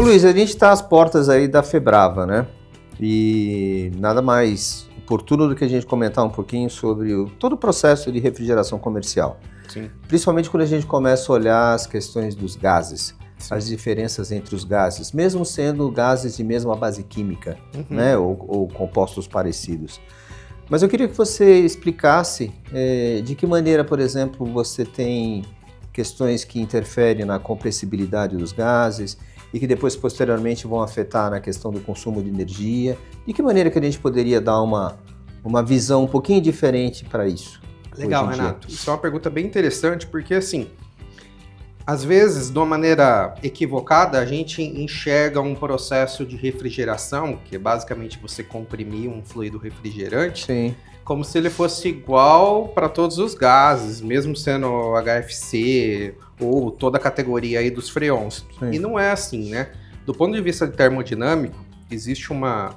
Luiz, a gente está às portas aí da Febrava, né? E nada mais oportuno do que a gente comentar um pouquinho sobre todo o processo de refrigeração comercial. Sim. Principalmente quando a gente começa a olhar as questões dos gases, Sim. as diferenças entre os gases, mesmo sendo gases de mesma base química, né? Ou compostos parecidos. Mas eu queria que você explicasse de que maneira, por exemplo, você tem questões que interferem na compressibilidade dos gases e que depois, posteriormente, vão afetar na questão do consumo de energia. De que maneira que a gente poderia dar uma visão um pouquinho diferente para isso? Legal, Renato. Isso é uma pergunta bem interessante, porque, assim, às vezes, de uma maneira equivocada, a gente enxerga um processo de refrigeração, que é basicamente você comprimir um fluido refrigerante, Sim. como se ele fosse igual para todos os gases, mesmo sendo HFC ou toda a categoria aí dos freons. Sim. E não é assim, né? Do ponto de vista termodinâmico, existe uma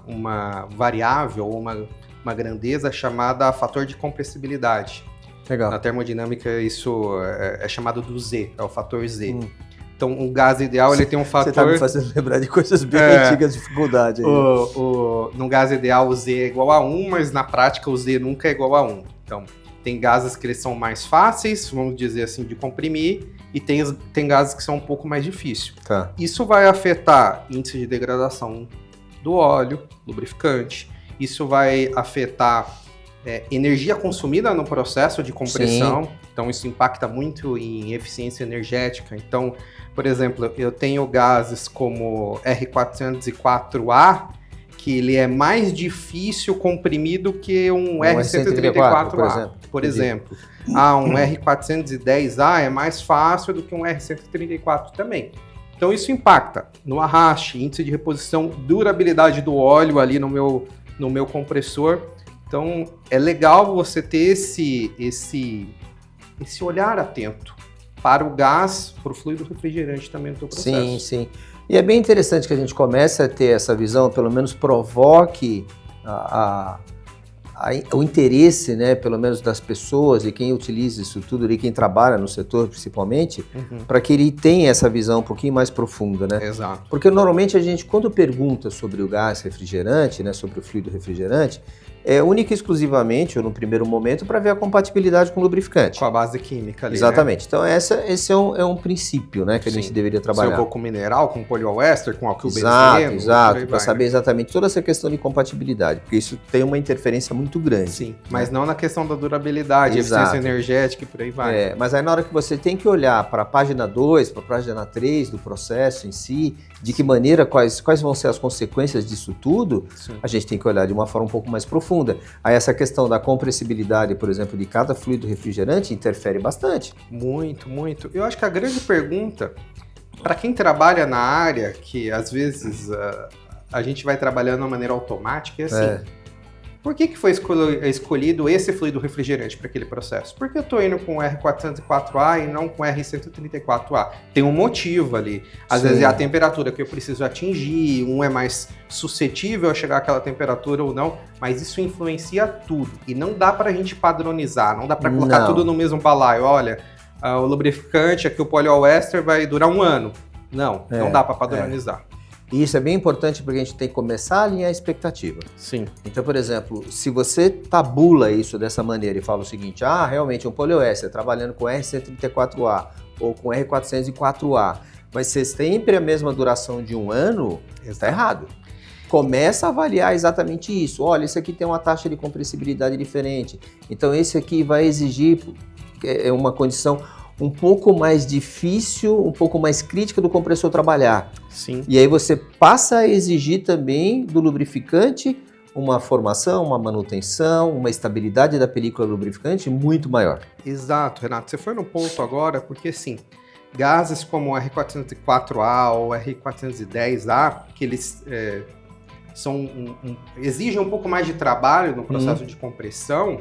variável, uma grandeza chamada fator de compressibilidade. Legal. Na termodinâmica, isso é chamado do Z, é o fator Z. Então, um gás ideal, ele tem um fator... Você está me fazendo lembrar de coisas bem antigas, dificuldade aí. Num gás ideal, o Z é igual a 1, mas na prática o Z nunca é igual a 1. Então, tem gases que eles são mais fáceis, vamos dizer assim, de comprimir, e tem gases que são um pouco mais difíceis. Tá. Isso vai afetar índice de degradação do óleo, lubrificante. Isso vai afetar energia consumida no processo de compressão. Sim. Então, isso impacta muito em eficiência energética. Então, por exemplo, eu tenho gases como R404A, que ele é mais difícil comprimir do que um R134A, por exemplo. Um R410A é mais fácil do que um R134 também. Então, isso impacta no arraste, índice de reposição, durabilidade do óleo ali no meu compressor. Então, é legal você ter esse olhar atento para o gás, para o fluido refrigerante também no seu processo. Sim, sim. E é bem interessante que a gente comece a ter essa visão, pelo menos provoque o interesse, né, pelo menos das pessoas e quem utiliza isso tudo e quem trabalha no setor principalmente, para que ele tenha essa visão um pouquinho mais profunda, né? Exato. Porque normalmente a gente, quando pergunta sobre o gás refrigerante, né, sobre o fluido refrigerante, é única e exclusivamente, ou no primeiro momento, para ver a compatibilidade com o lubrificante. Com a base química ali, exatamente. Né? Então esse é um princípio, né, que a gente deveria trabalhar. Se eu vou com mineral, com poliéster, com alquilbenzeeno. Exato, para saber exatamente toda essa questão de compatibilidade, porque isso tem uma interferência muito grande. Sim, mas não na questão da durabilidade, eficiência energética e por aí vai. Mas aí na hora que você tem que olhar para a página 2, para a página 3 do processo em si, de que maneira, quais vão ser as consequências disso tudo, sim, a gente tem que olhar de uma forma um pouco mais profunda. Aí essa questão da compressibilidade, por exemplo, de cada fluido refrigerante interfere bastante. Muito, muito. Eu acho que a grande pergunta, para quem trabalha na área, que às vezes a gente vai trabalhando de uma maneira automática, é assim... Por que foi escolhido esse fluido refrigerante para aquele processo? Por que eu estou indo com R404A e não com R134A? Tem um motivo ali. Às vezes é a temperatura que eu preciso atingir, um é mais suscetível a chegar àquela temperatura ou não, mas isso influencia tudo. E não dá para a gente padronizar, não dá para colocar tudo no mesmo balaio. Olha, o lubrificante, aqui o poliéster vai durar 1 ano. Não dá para padronizar. E isso é bem importante porque a gente tem que começar a alinhar a expectativa. Sim. Então, por exemplo, se você tabula isso dessa maneira e fala o seguinte, realmente um poliéster trabalhando com R134A ou com R404A vai ser sempre a mesma duração de 1 ano, está errado. Começa a avaliar exatamente isso. Olha, esse aqui tem uma taxa de compressibilidade diferente. Então, esse aqui vai exigir uma condição um pouco mais difícil, um pouco mais crítica do compressor trabalhar. Sim. E aí você passa a exigir também do lubrificante uma formação, uma manutenção, uma estabilidade da película lubrificante muito maior. Exato, Renato. Você foi no ponto agora, porque assim, gases como o R404A ou R410A, que eles exigem um pouco mais de trabalho no processo de compressão,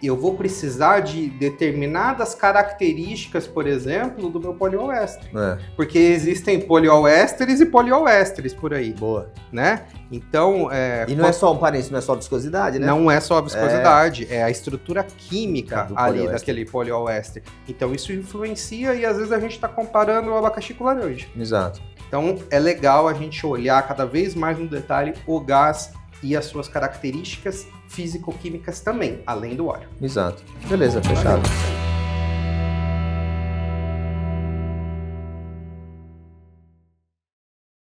eu vou precisar de determinadas características, por exemplo, do meu poliéster. Porque existem poliésteres e poliésteres por aí. Boa. Né? Então... E não é só um parênteses, não é só viscosidade, né? Não é só a viscosidade, é a estrutura química ali daquele poliéster. Então isso influencia e às vezes a gente está comparando o abacaxi com laranja. Exato. Então é legal a gente olhar cada vez mais no detalhe o gás e as suas características físico-químicas também, além do óleo. Exato. Beleza, fechado.